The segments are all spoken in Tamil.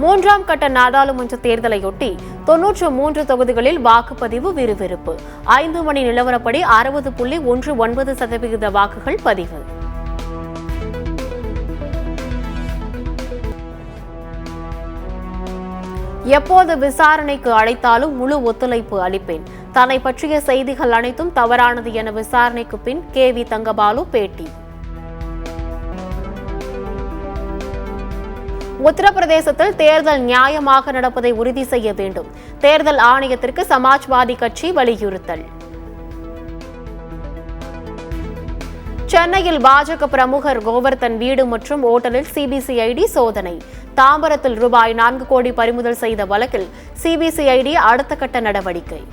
மூன்றாம் கட்ட நாடாளுமன்ற தேர்தலையொட்டி 93 தொகுதிகளில் வாக்குப்பதிவு விறுவிறுப்பு. 5 மணி நிலவரப்படி 60.19% வாக்குகள் பதிவு. எப்போது விசாரணைக்கு அழைத்தாலும் முழு ஒத்துழைப்பு அளிப்பேன். தன்னை பற்றிய செய்திகள் அனைத்தும் தவறானது என விசாரணைக்கு பின் KV தங்கபாலு பேட்டி. உத்தரப்பிரதேசத்தில் தேர்தல் நியாயமாக நடப்பதை உறுதி செய்ய வேண்டும். தேர்தல் ஆணையத்திற்கு சமாஜ்வாதி கட்சி வலியுறுத்தல். சென்னையில் பாஜக பிரமுகர் கோவர்தன் வீடு மற்றும் ஓட்டலில் CBCID சோதனை. தாம்பரத்தில் ரூபாய் 4 கோடி பறிமுதல் செய்த வழக்கில் CBCID அடுத்த கட்ட நடவடிக்கை.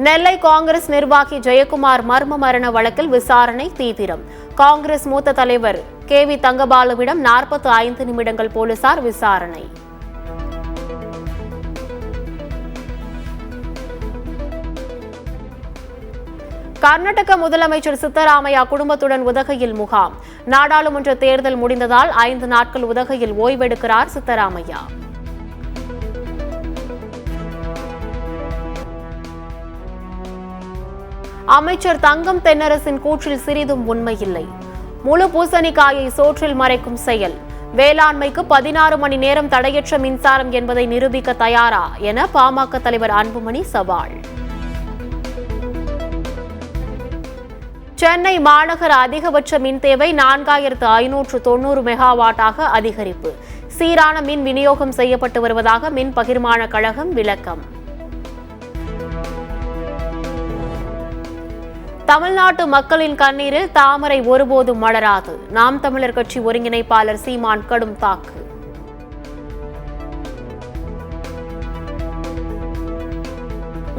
நெல்லை காங்கிரஸ் நிர்வாகி ஜெயக்குமார் மர்ம மரண வழக்கில் விசாரணை தீவிரம். காங்கிரஸ் மூத்த தலைவர் KV தங்கபாலுவிடம் 45 நிமிடங்கள் போலீசார் விசாரணை. கர்நாடக முதலமைச்சர் சித்தராமையா குடும்பத்துடன் உதகையில் முகாம். நாடாளுமன்ற தேர்தல் முடிந்ததால் 5 நாட்கள் உதகையில் ஓய்வெடுக்கிறார் சித்தராமையா. அமைச்சர் தங்கம் தென்னரசின் கூற்றில் சிறிதும் உண்மையில்லை. முழு பூசணிக்காயை சோற்றில் மறைக்கும் செயல். வேளாண்மைக்கு 16 மணி நேரம் தடையற்ற மின்சாரம் என்பதை நிரூபிக்க தயாரா என பாமக தலைவர் அன்புமணி சவால். சென்னை மாநகர அதிகபட்ச மின் தேவை 4590 மெகாவாட்டாக அதிகரிப்பு. சீரான மின் விநியோகம் செய்யப்பட்டு வருவதாக மின் பகிர்மான கழகம் விளக்கம். தமிழ்நாட்டு மக்களின் கண்ணீரில் தாமரை ஒருபோதும் மலராது. நாம் தமிழர் கட்சி ஒருங்கிணைப்பாளர் சீமான் கடும் தாக்கு.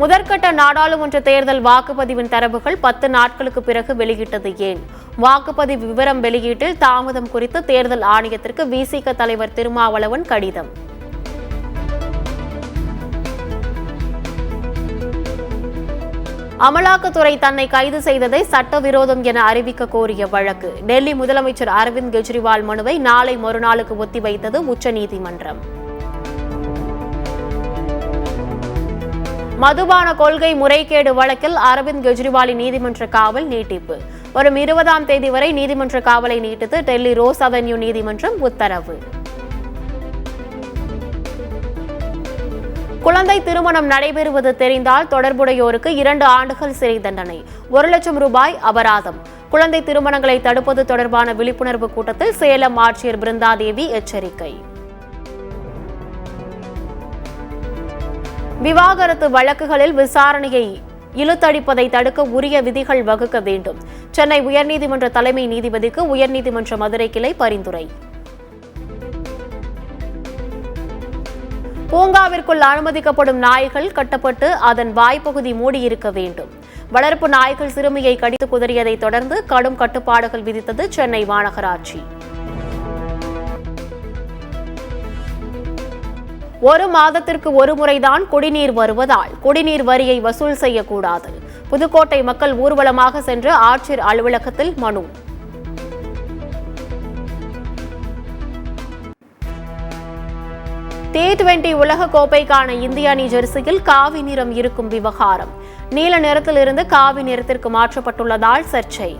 முதற்கட்ட நாடாளுமன்ற தேர்தல் வாக்குப்பதிவின் தரவுகள் 10 நாட்களுக்கு பிறகு வெளியிட்டது ஏன்? வாக்குப்பதிவு விவரம் வெளியீட்டில் தாமதம் குறித்து தேர்தல் ஆணையத்திற்கு VCK தலைவர் திருமாவளவன் கடிதம். அமலாக்கத்துறை தன்னை கைது செய்ததை சட்டவிரோதம் என அறிவிக்க கோரிய வழக்கு. டெல்லி முதலமைச்சர் அரவிந்த் கெஜ்ரிவால் மனுவை நாளை மறுநாளுக்கு ஒத்திவைத்தது உச்சநீதிமன்றம். மதுபான கொள்கை முறைகேடு வழக்கில் அரவிந்த் கெஜ்ரிவாலின் நீதிமன்ற காவல் நீட்டிப்பு. வரும் 20ஆம் தேதி வரை நீதிமன்ற காவலை நீட்டித்து டெல்லி ரோஸ் அவென்யூ நீதிமன்றம் உத்தரவு. குழந்தை திருமணம் நடைபெறுவது தெரிந்தால் தொடர்புடையோருக்கு 2 ஆண்டுகள் சிறை தண்டனை, 1 லட்சம் ரூபாய் அபராதம். குழந்தை திருமணங்களை தடுப்பது தொடர்பான விழிப்புணர்வு கூட்டத்தில் சேலம் ஆட்சியர் பிருந்தாதேவி எச்சரிக்கை. விவாகரத்து வழக்குகளில் விசாரணையை இழுத்தடிப்பதை தடுக்க உரிய விதிகள் வகுக்க வேண்டும். சென்னை உயர்நீதிமன்ற தலைமை நீதிபதிக்கு உயர்நீதிமன்ற மதுரை கிளை பரிந்துரை. பூங்காவிற்குள் அனுமதிக்கப்படும் நாய்கள் கட்டப்பட்டு அதன் வாய்ப்பகுதி மூடியிருக்க வேண்டும். வளர்ப்பு நாய்கள் சிறுமியை கடித்து குதறியதை தொடர்ந்து கடும் கட்டுப்பாடுகள் விதித்தது சென்னை மாநகராட்சி. 1 மாதத்திற்கு ஒரு முறைதான் குடிநீர் வருவதால் குடிநீர் வரியை வசூல் செய்யக்கூடாது. புதுக்கோட்டை மக்கள் ஊர்வலமாக சென்று ஆட்சியர் அலுவலகத்தில் மனு. T20 உலக கோப்பைக்கான இந்திய அணி ஜெர்சியில் காவி நிறம் இருக்கும் விவகாரம். நீல நிறத்திலிருந்து காவி நிறத்திற்கு மாற்றப்பட்டுள்ளதால் சர்ச்சை.